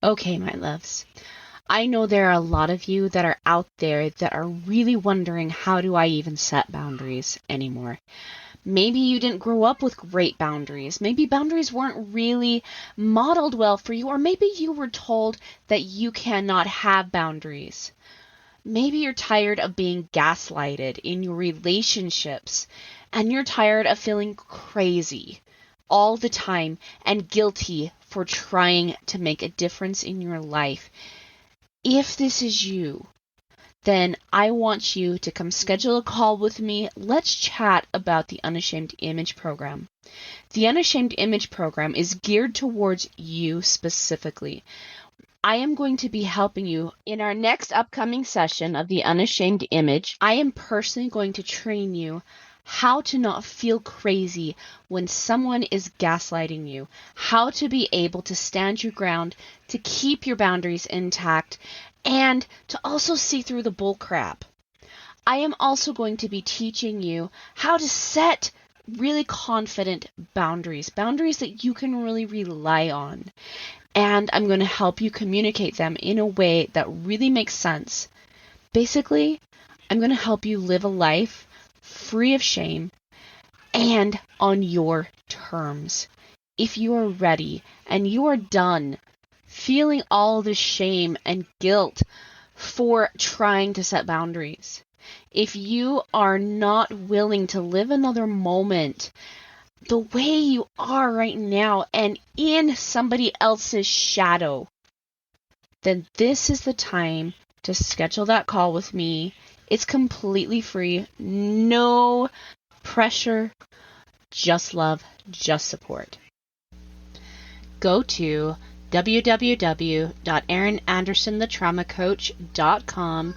Okay, my loves. I know there are a lot of you that are out there that are really wondering, how do I even set boundaries anymore? Maybe you didn't grow up with great boundaries. Maybe boundaries weren't really modeled well for you, or maybe you were told that you cannot have boundaries. Maybe you're tired of being gaslighted in your relationships, and you're tired of feeling crazy all the time and guilty for trying to make a difference in your life. If this is you, then I want you to come schedule a call with me. Let's chat about the Unashamed Image Program. The Unashamed Image Program is geared towards you specifically. I am going to be helping you in our next upcoming session of the Unashamed Image. I am personally going to train you how to not feel crazy when someone is gaslighting you, how to be able to stand your ground, to keep your boundaries intact, and to also see through the bull crap. I am also going to be teaching you how to set really confident boundaries that you can really rely on. And I'm going to help you communicate them in a way that really makes sense. Basically, I'm going to help you live a life free of shame and on your terms. If you are ready and you are done feeling all the shame and guilt for trying to set boundaries, if you are not willing to live another moment the way you are right now and in somebody else's shadow, then this is the time to schedule that call with me. It's completely free, no pressure, just love, just support. Go to www.erinandersonthetraumacoach.com.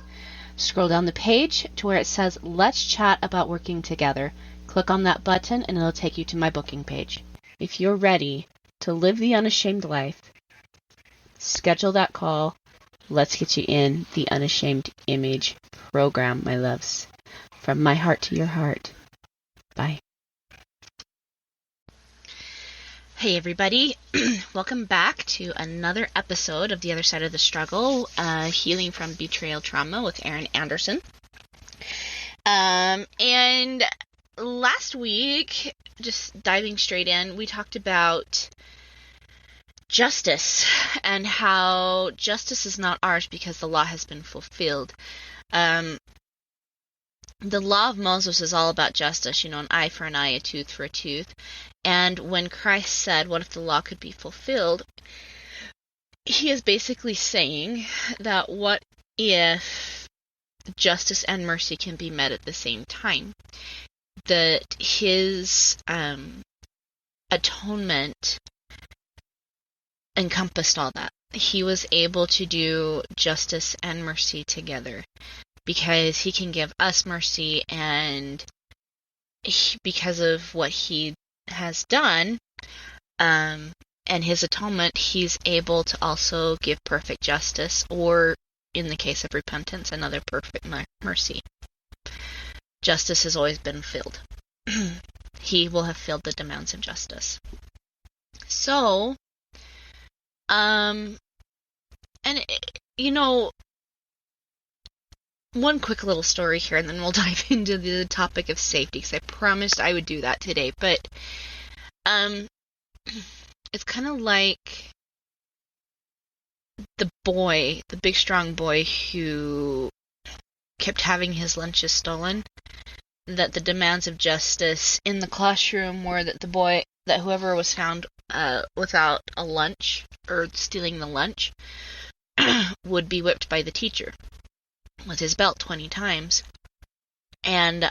Scroll down the page to where it says, Let's Chat About Working Together. Click on that button and it'll take you to my booking page. If you're ready to live the unashamed life, schedule that call. Let's get you in the Unashamed Image Program, my loves. From my heart to your heart. Bye. Hey everybody, welcome back to another episode of The Other Side of the Struggle, Healing from Betrayal Trauma with Erin Anderson. And last week, just diving straight in, we talked about justice and how justice is not ours because the law has been fulfilled. The law of Moses is all about justice, an eye for an eye, a tooth for a tooth. And when Christ said, what if the law could be fulfilled? He is basically saying that what if justice and mercy can be met at the same time? That his atonement encompassed all that. He was able to do justice and mercy together because he can give us mercy, and because of what he has done and his atonement, he's able to also give perfect justice, or in the case of repentance, another perfect mercy. Justice has always been filled. He will have filled the demands of justice. So, one quick little story here, and then we'll dive into the topic of safety, because I promised I would do that today. But it's kind of like the big strong boy who kept having his lunches stolen. That the demands of justice in the classroom were that whoever was found without a lunch or stealing the lunch would be whipped by the teacher with his belt 20 times. And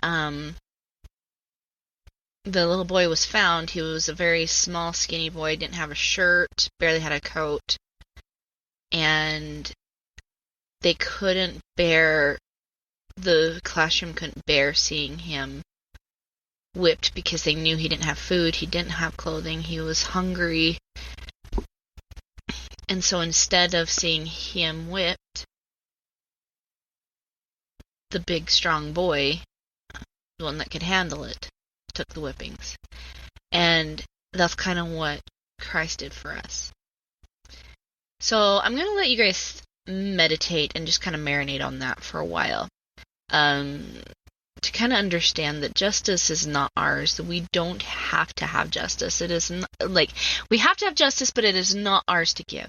the little boy was found. He was a very small, skinny boy, didn't have a shirt, barely had a coat, and the classroom couldn't bear seeing him whipped because they knew he didn't have food, he didn't have clothing, he was hungry. And so instead of seeing him whipped, the big strong boy, the one that could handle it, took the whippings. And that's kind of what Christ did for us. So I'm going to let you guys meditate and just kind of marinate on that for a while. To kind of understand that justice is not ours. That we don't have to have justice. It is not, like, we have to have justice, but it is not ours to give.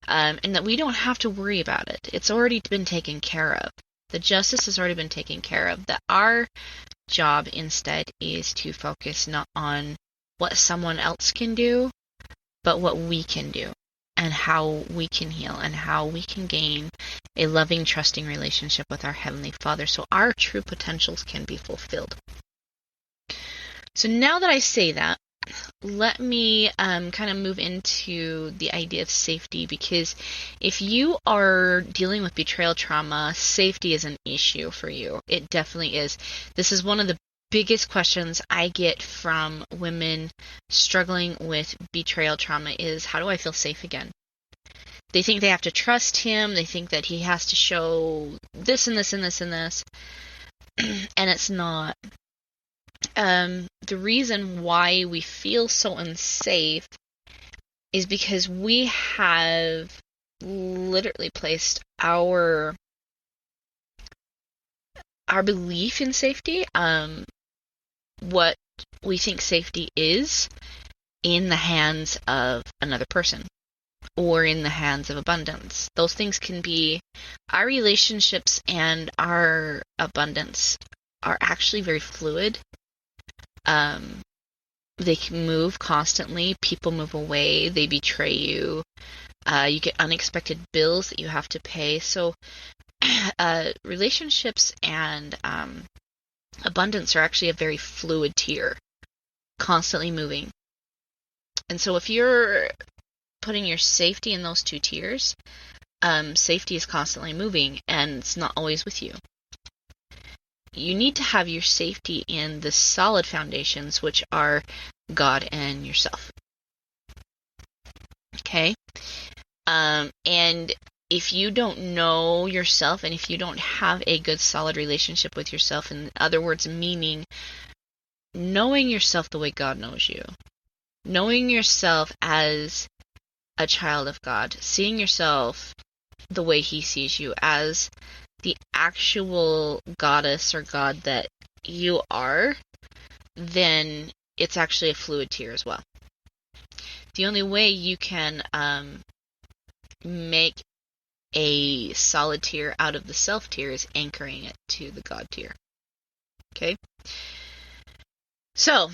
And that we don't have to worry about it. It's already been taken care of. The justice has already been taken care of. That our job instead is to focus not on what someone else can do, but what we can do, and how we can heal, and how we can gain a loving, trusting relationship with our Heavenly Father so our true potentials can be fulfilled. So now that I say that, let me kind of move into the idea of safety, because if you are dealing with betrayal trauma, safety is an issue for you. It definitely is. This is one of the biggest questions I get from women struggling with betrayal trauma is, how do I feel safe again? They think they have to trust him. They think that he has to show this and this and this and this. And it's not. The reason why we feel so unsafe is because we have literally placed our belief in safety, what we think safety is, in the hands of another person or in the hands of abundance. Those things can be, our relationships and our abundance are actually very fluid. They can move constantly. People move away. They betray you. You get unexpected bills that you have to pay. So relationships and abundance are actually a very fluid tier, constantly moving. And so if you're putting your safety in those two tiers, safety is constantly moving and it's not always with you. You need to have your safety in the solid foundations, which are God and yourself. Okay? And if you don't know yourself, and if you don't have a good solid relationship with yourself, in other words, meaning knowing yourself the way God knows you, knowing yourself as a child of God, seeing yourself the way he sees you, as the actual goddess or god that you are, then it's actually a fluid tier as well. The only way you can make a solid tier out of the self tier is anchoring it to the God tier. Okay? So,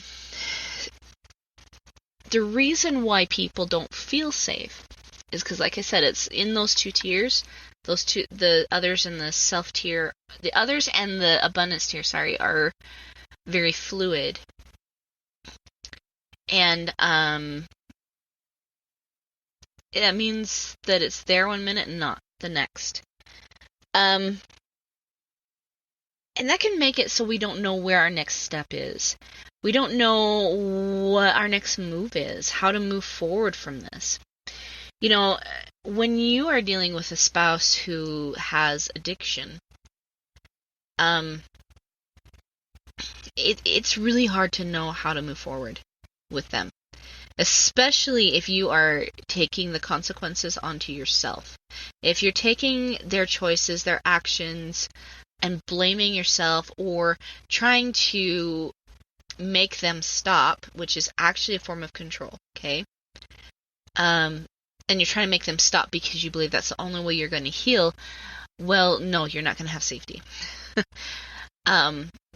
the reason why people don't feel safe is because, like I said, it's in those two tiers. Those two, the others and the self tier, the others and the abundance tier, are very fluid. And it means that it's there one minute and not the next. And that can make it so we don't know where our next step is. We don't know what our next move is, how to move forward from this. You know, when you are dealing with a spouse who has addiction, it's really hard to know how to move forward with them, especially if you are taking the consequences onto yourself. If you're taking their choices, their actions, and blaming yourself or trying to make them stop, which is actually a form of control, okay? And you're trying to make them stop because you believe that's the only way you're going to heal, well, no, you're not going to have safety.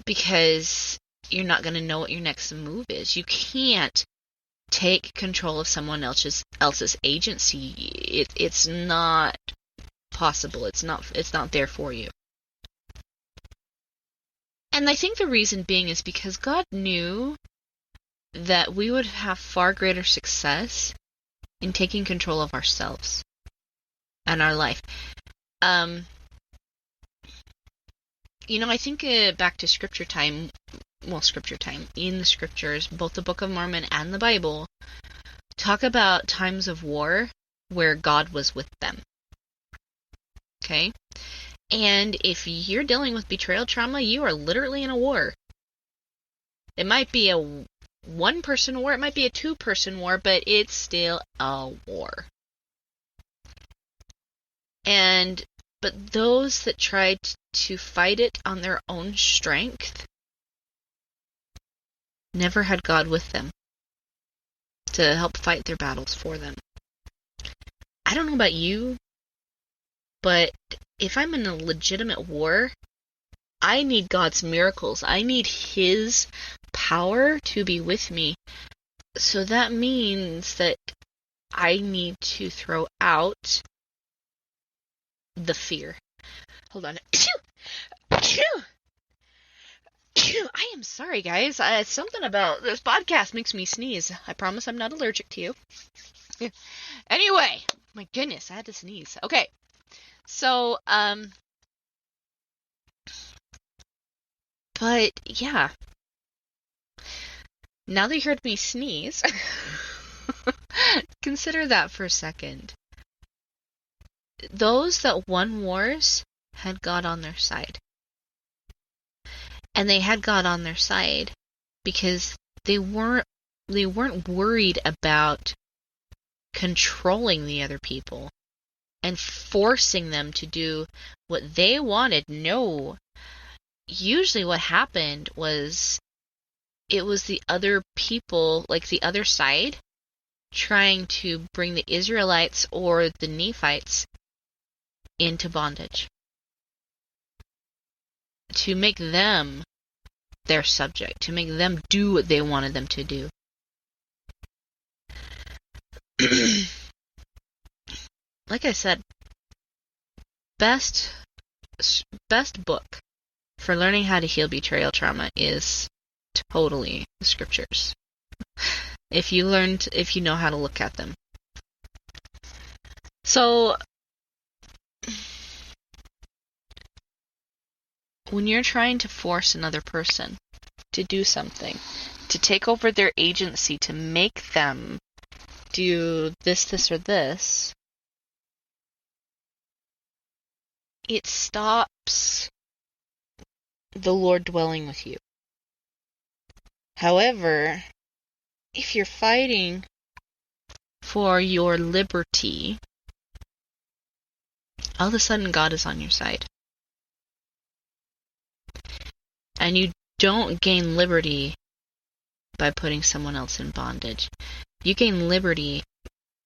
Because you're not going to know what your next move is. You can't take control of someone else's agency. It's not possible. It's not there for you. And I think the reason being is because God knew that we would have far greater success in taking control of ourselves and our life. I think back to scripture time, in the scriptures, both the Book of Mormon and the Bible talk about times of war where God was with them. Okay? And if you're dealing with betrayal trauma, you are literally in a war. It might be a one-person war, it might be a two-person war, but it's still a war. But those that tried to fight it on their own strength never had God with them to help fight their battles for them. I don't know about you, but if I'm in a legitimate war, I need God's miracles. I need His power to be with me. So that means that I need to throw out the fear. Hold on. I am sorry, guys. Something about this podcast makes me sneeze. I promise I'm not allergic to you. Anyway, my goodness, I had to sneeze. Okay. So, but yeah. Now that you heard me sneeze, consider that for a second. Those that won wars had God on their side. And they had God on their side because they weren't worried about controlling the other people and forcing them to do what they wanted. No. Usually what happened was it was the other people, like the other side, trying to bring the Israelites or the Nephites into bondage. To make them their subject, to make them do what they wanted them to do. Like I said, best book for learning how to heal betrayal trauma is totally the scriptures. If you know how to look at them. So, when you're trying to force another person to do something, to take over their agency, to make them do this, or this, it stops the Lord dwelling with you. However, if you're fighting for your liberty, all of a sudden God is on your side. And you don't gain liberty by putting someone else in bondage. You gain liberty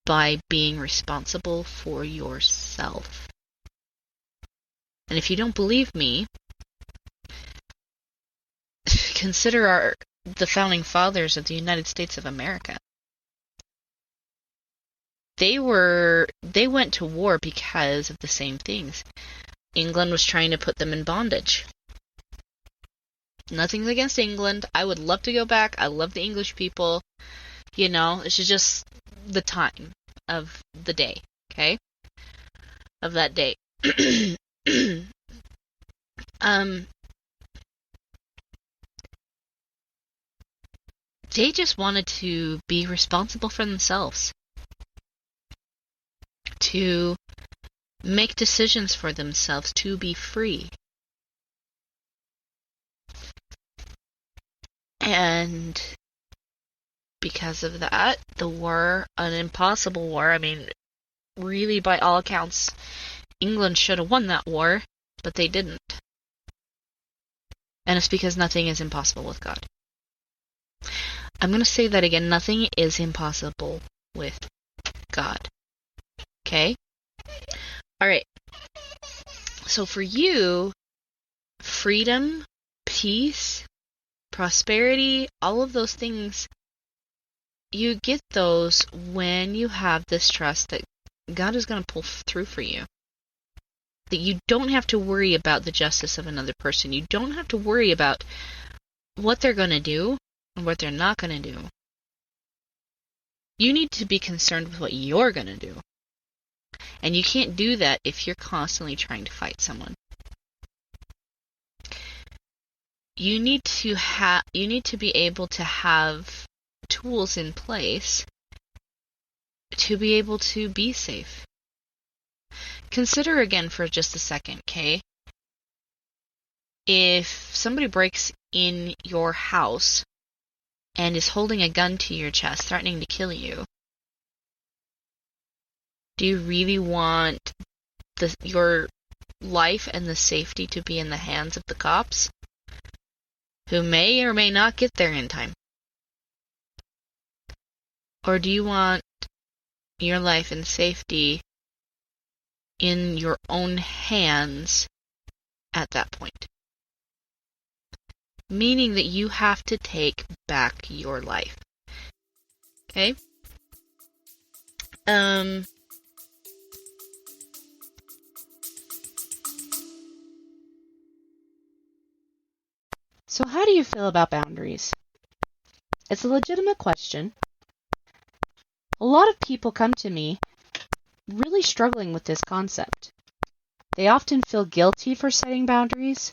by being responsible for yourself. And if you don't believe me, consider the founding fathers of the United States of America. They went to war because of the same things. England was trying to put them in bondage. Nothing against England. I would love to go back. I love the English people. You know, it's just the time of the day, okay? Of that day. They just wanted to be responsible for themselves. To make decisions for themselves, to be free. And because of that, the war, an impossible war, I mean, really by all accounts, England should have won that war, but they didn't. And it's because nothing is impossible with God. I'm going to say that again, nothing is impossible with God. Okay? Alright. So for you, freedom, peace, prosperity, all of those things, you get those when you have this trust that God is going to pull through for you. That you don't have to worry about the justice of another person. You don't have to worry about what they're going to do and what they're not going to do. You need to be concerned with what you're going to do. And you can't do that if you're constantly trying to fight someone. You need to be able to have tools in place to be able to be safe. Consider again for just a second, okay? If somebody breaks in your house and is holding a gun to your chest, threatening to kill you, do you really want your life and the safety to be in the hands of the cops, who may or may not get there in time? Or do you want your life and safety in your own hands at that point? Meaning that you have to take back your life. Okay? So how do you feel about boundaries? It's a legitimate question. A lot of people come to me really struggling with this concept. They often feel guilty for setting boundaries,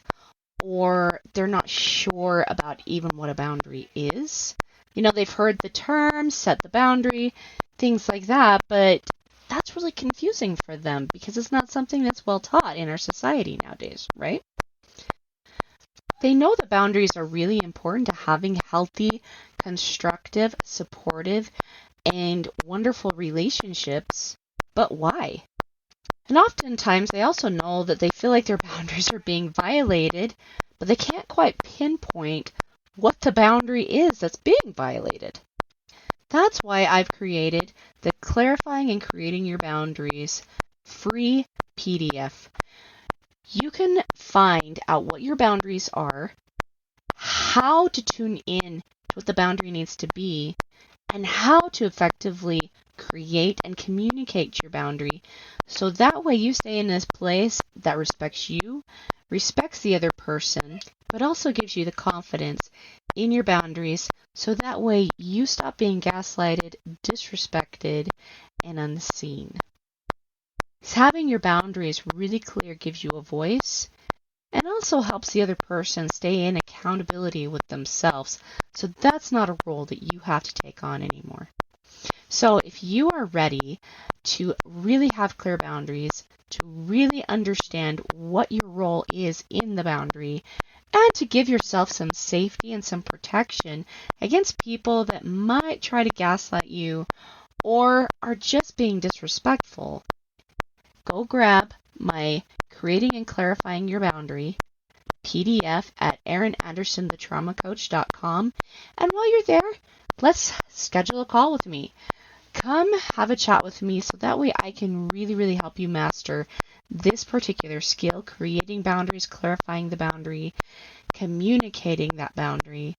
or they're not sure about even what a boundary is. They've heard the term, set the boundary, things like that, but that's really confusing for them because it's not something that's well taught in our society nowadays, right? They know that boundaries are really important to having healthy, constructive, supportive, and wonderful relationships, but why? And oftentimes they also know that they feel like their boundaries are being violated, but they can't quite pinpoint what the boundary is that's being violated. That's why I've created the Clarifying and Creating Your Boundaries free PDF. You can find out what your boundaries are, how to tune in to what the boundary needs to be, and how to effectively create and communicate your boundary so that way you stay in this place that respects you, respects the other person, but also gives you the confidence in your boundaries so that way you stop being gaslighted, disrespected, and unseen. Having your boundaries really clear gives you a voice and also helps the other person stay in accountability with themselves. So that's not a role that you have to take on anymore. So if you are ready to really have clear boundaries, to really understand what your role is in the boundary, and to give yourself some safety and some protection against people that might try to gaslight you or are just being disrespectful, go grab my Creating and Clarifying Your Boundary PDF at erinandersonthetraumacoach.com. And while you're there, let's schedule a call with me. Come have a chat with me so that way I can really, really help you master this particular skill, creating boundaries, clarifying the boundary, communicating that boundary,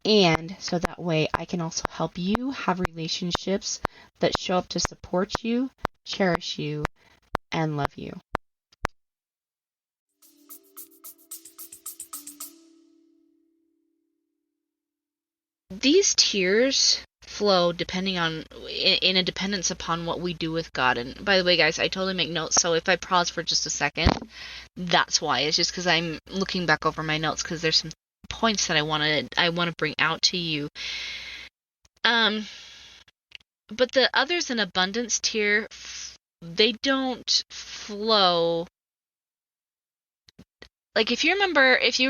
and so that way I can also help you have relationships that show up to support you, cherish you, and love you. These tiers flow depending on, in a dependence upon what we do with God. And by the way, guys, I totally make notes, so if I pause for just a second, that's why. It's just because I'm looking back over my notes because there's some points that I want to bring out to you. But the others in abundance tier, they don't flow. Like if you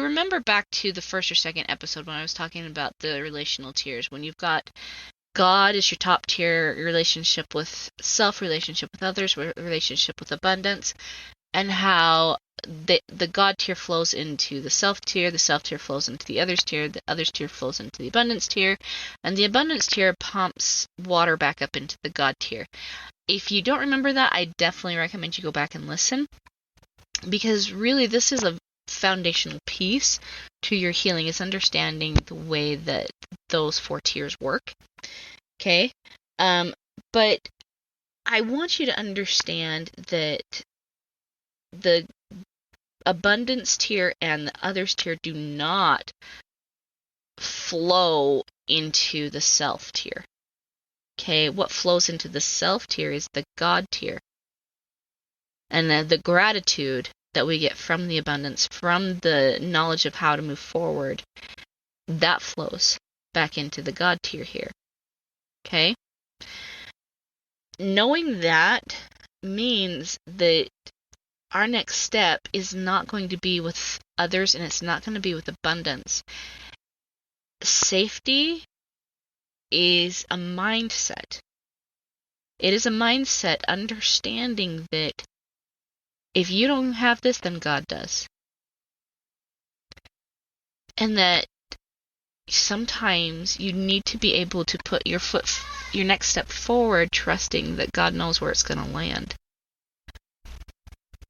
remember back to the first or second episode when I was talking about the relational tiers, when you've got God is your top tier, your relationship with self, relationship with others, relationship with abundance, and how the God tier flows into the self tier flows into the others tier flows into the abundance tier, and the abundance tier pumps water back up into the God tier. If you don't remember that, I definitely recommend you go back and listen, because really this is a foundational piece to your healing, is understanding the way that those 4 tiers work. Okay? But I want you to understand that the abundance tier and the others tier do not flow into the self tier. Okay? What flows into the self tier is the God tier. And the gratitude that we get from the abundance, from the knowledge of how to move forward, that flows back into the God tier here. Okay? Knowing that means that our next step is not going to be with others, and it's not going to be with abundance. Safety is a mindset. It is a mindset, understanding that if you don't have this, then God does. And that sometimes you need to be able to put your next step forward, trusting that God knows where it's going to land.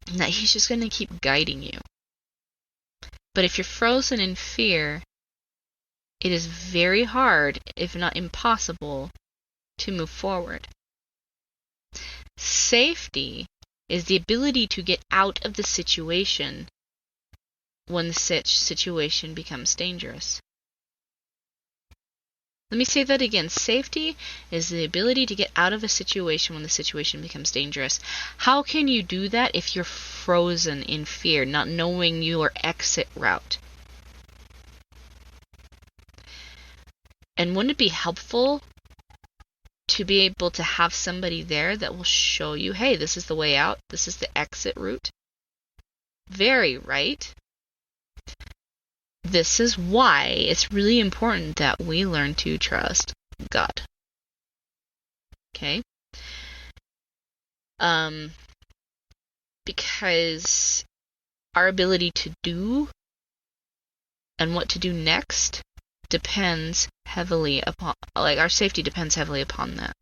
And that He's just going to keep guiding you. But if you're frozen in fear, it is very hard, if not impossible, to move forward. Safety is the ability to get out of the situation when the situation becomes dangerous. Let me say that again. Safety is the ability to get out of a situation when the situation becomes dangerous. How can you do that if you're frozen in fear, not knowing your exit route? And wouldn't it be helpful to be able to have somebody there that will show you, hey, this is the way out, this is the exit route? Very, right? This is why it's really important that we learn to trust God. Okay? Because our ability to do and what to do next depends heavily upon, like, our safety depends heavily upon that.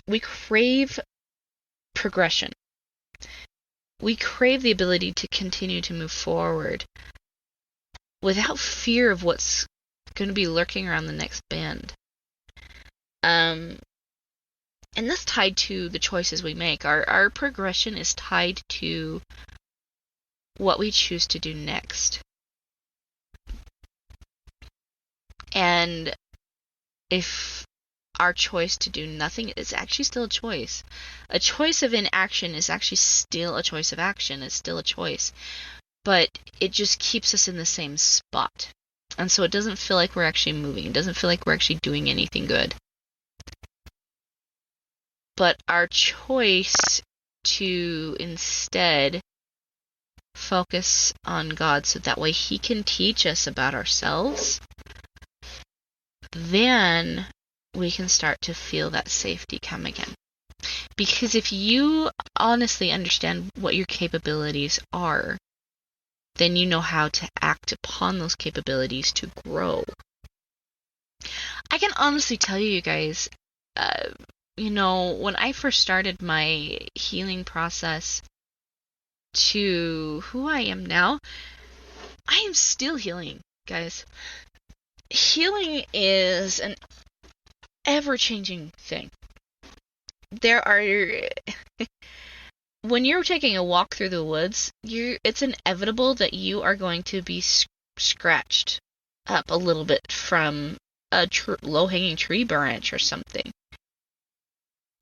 We crave progression. We crave the ability to continue to move forward without fear of what's going to be lurking around the next bend. And that's tied to the choices we make. Our progression is tied to what we choose to do next. And if our choice to do nothing is actually still a choice. A choice of inaction is actually still a choice of action. It's still a choice. But it just keeps us in the same spot. And so it doesn't feel like we're actually moving. It doesn't feel like we're actually doing anything good. But our choice to instead focus on God so that way He can teach us about ourselves, then we can start to feel that safety come again. Because if you honestly understand what your capabilities are, then you know how to act upon those capabilities to grow. I can honestly tell you guys, when I first started my healing process to who I am now, I am still healing, guys. Healing is an ever-changing thing. When you're taking a walk through the woods, it's inevitable that you are going to be scratched up a little bit from a low-hanging tree branch or something.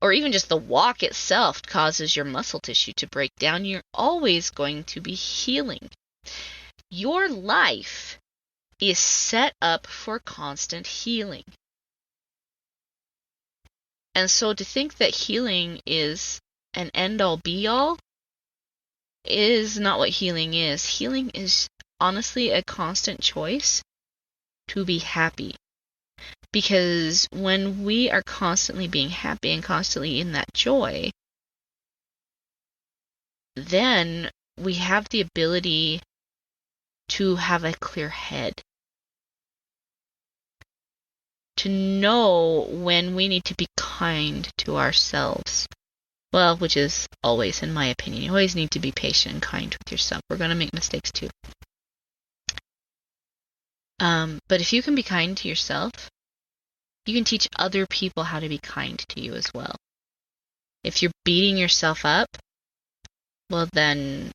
Or even just the walk itself causes your muscle tissue to break down. You're always going to be healing. Your life is set up for constant healing. And so to think that healing is an end-all be-all is not what healing is. Healing is honestly a constant choice to be happy. Because when we are constantly being happy and constantly in that joy, then we have the ability to have a clear head. To know when we need to be kind to ourselves. Well, which is always, in my opinion. You always need to be patient and kind with yourself. We're going to make mistakes too. But if you can be kind to yourself, you can teach other people how to be kind to you as well. If you're beating yourself up, well then,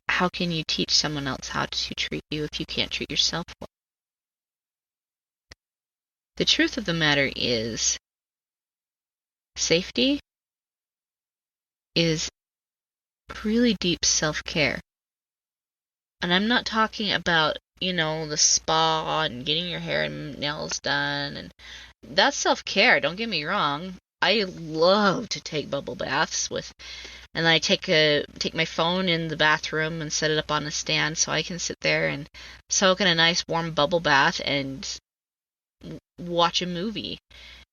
how can you teach someone else how to treat you if you can't treat yourself well? The truth of the matter is, safety is really deep self-care. And I'm not talking about, the spa and getting your hair and nails done. And that's self-care, don't get me wrong. I love to take bubble baths and I take my phone in the bathroom and set it up on a stand so I can sit there and soak in a nice warm bubble bath and watch a movie.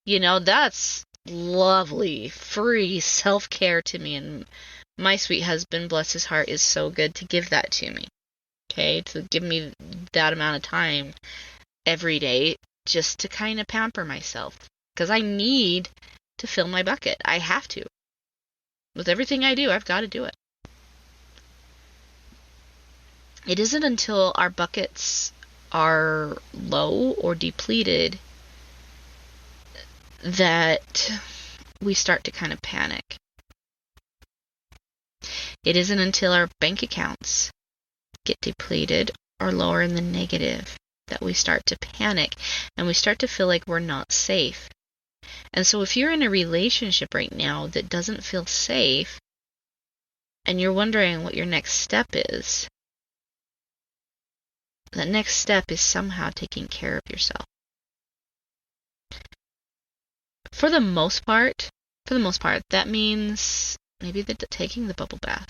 That's lovely, free self-care to me, and my sweet husband, bless his heart, is so good to give that to me. Okay, to give me that amount of time every day just to kind of pamper myself, because I need to fill my bucket. I have to. With everything I do, I've got to do it. It isn't until our buckets are low or depleted that we start to kind of panic. It isn't until our bank accounts get depleted or lower in the negative that we start to panic and we start to feel like we're not safe. And so if you're in a relationship right now that doesn't feel safe and you're wondering what your next step is, the next step is somehow taking care of yourself. For the most part, that means maybe taking the bubble bath,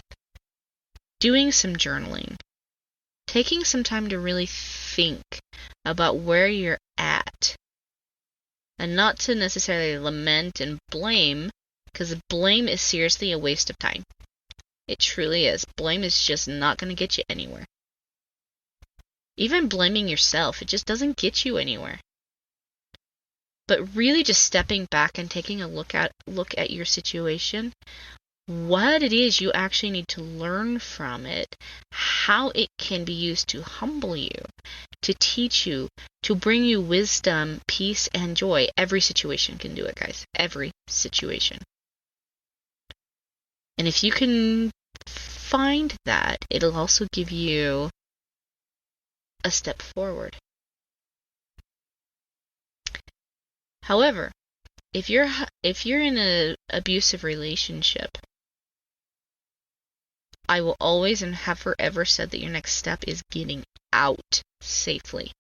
doing some journaling, taking some time to really think about where you're at, and not to necessarily lament and blame, because blame is seriously a waste of time. It truly is. Blame is just not going to get you anywhere. Even blaming yourself, it just doesn't get you anywhere. But really just stepping back and taking a look at your situation, what it is you actually need to learn from it, how it can be used to humble you, to teach you, to bring you wisdom, peace, and joy. Every situation can do it, guys. Every situation. And if you can find that, it'll also give you a step forward. However, if you're in an abusive relationship, I will always and have forever said that your next step is getting out safely.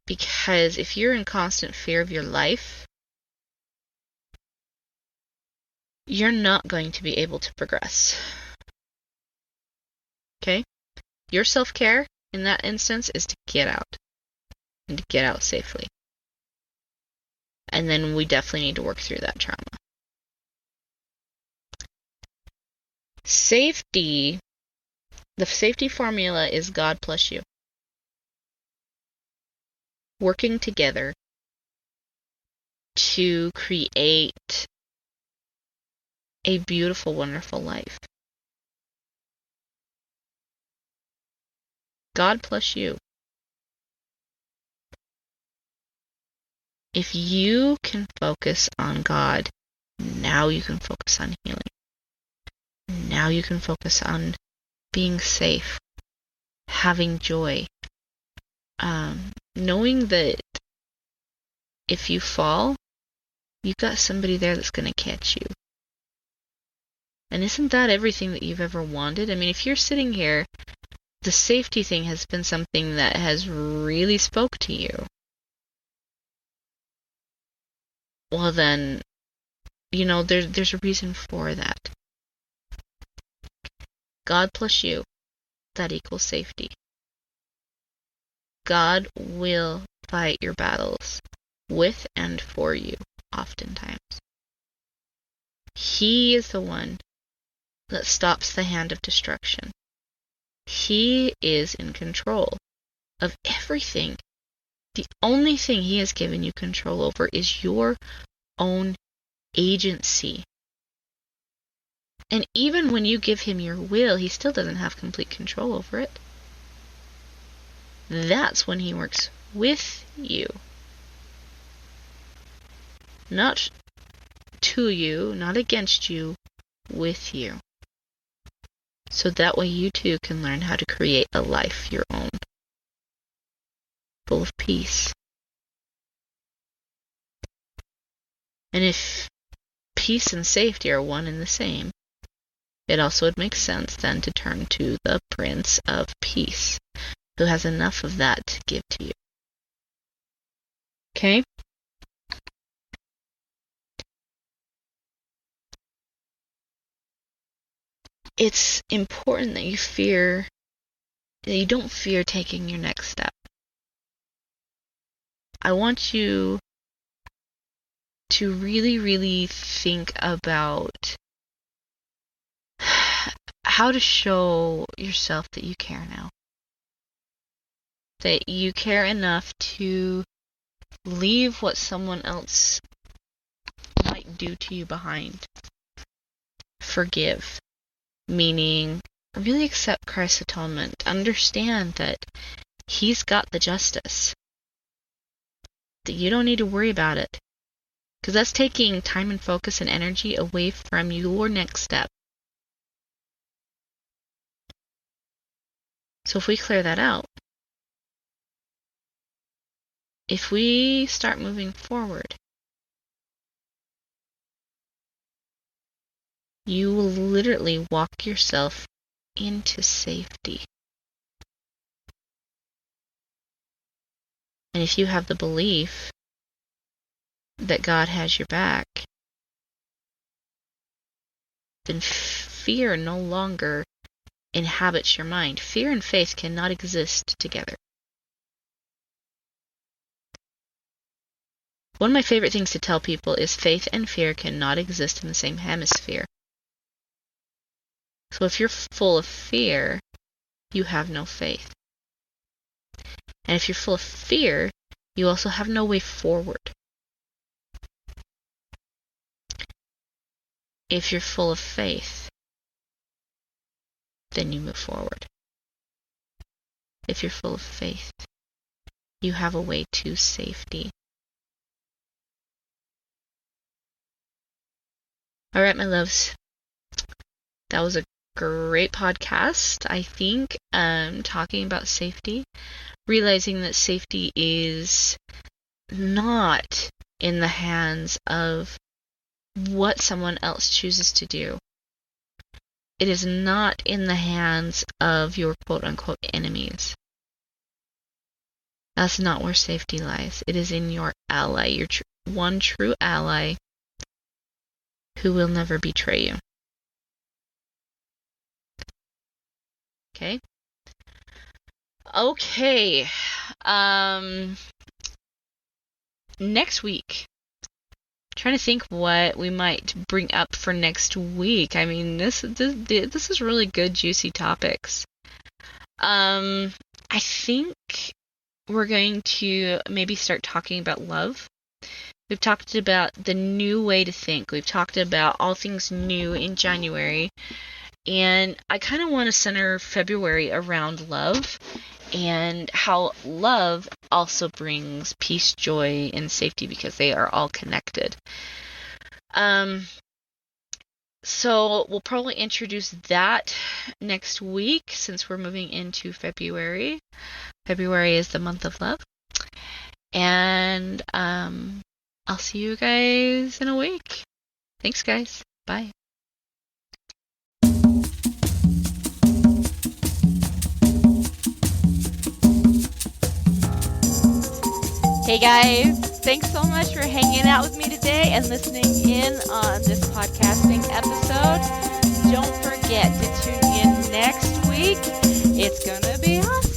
Because if you're in constant fear of your life, you're not going to be able to progress. Okay? Your self-care in that instance is to get out. And to get out safely. And then we definitely need to work through that trauma. Safety, the safety formula is God plus you. Working together to create a beautiful, wonderful life. God plus you. If you can focus on God, now you can focus on healing. Now you can focus on being safe, having joy, knowing that if you fall, you've got somebody there that's going to catch you. And isn't that everything that you've ever wanted? I mean, if you're sitting here, the safety thing has been something that has really spoke to you. Well then, there's a reason for that. God plus you, that equals safety. God will fight your battles with and for you, oftentimes. He is the one that stops the hand of destruction. He is in control of everything. The only thing he has given you control over is your own agency. And even when you give him your will, he still doesn't have complete control over it. That's when he works with you. Not to you, not against you, with you. So that way you too can learn how to create a life your own, full of peace. And if peace and safety are one and the same, it also would make sense then to turn to the Prince of Peace, who has enough of that to give to you. Okay? It's important that you don't fear taking your next step. I want you to really, really think about how to show yourself that you care now. That you care enough to leave what someone else might do to you behind. Forgive, meaning really accept Christ's atonement. Understand that He's got the justice. That you don't need to worry about it. Because that's taking time and focus and energy away from your next step. So if we clear that out, if we start moving forward, you will literally walk yourself into safety. And if you have the belief that God has your back, then fear no longer inhabits your mind. Fear and faith cannot exist together. One of my favorite things to tell people is faith and fear cannot exist in the same hemisphere. So if you're full of fear, you have no faith. And if you're full of fear, you also have no way forward. If you're full of faith, then you move forward. If you're full of faith, you have a way to safety. All right, my loves. That was a great podcast, I think, talking about safety. Realizing that safety is not in the hands of what someone else chooses to do. It is not in the hands of your quote-unquote enemies. That's not where safety lies. It is in your ally, your one true ally who will never betray you. Okay? Okay. Next week. Trying to think what we might bring up for next week. I mean, this is really good, juicy topics. I think we're going to maybe start talking about love. We've talked about the new way to think. We've talked about all things new in January. And I kind of want to center February around love and how love also brings peace, joy, and safety because they are all connected. So we'll probably introduce that next week since we're moving into February. February is the month of love. And I'll see you guys in a week. Thanks, guys. Bye. Hey guys, thanks so much for hanging out with me today and listening in on this podcasting episode. Don't forget to tune in next week. It's gonna be awesome.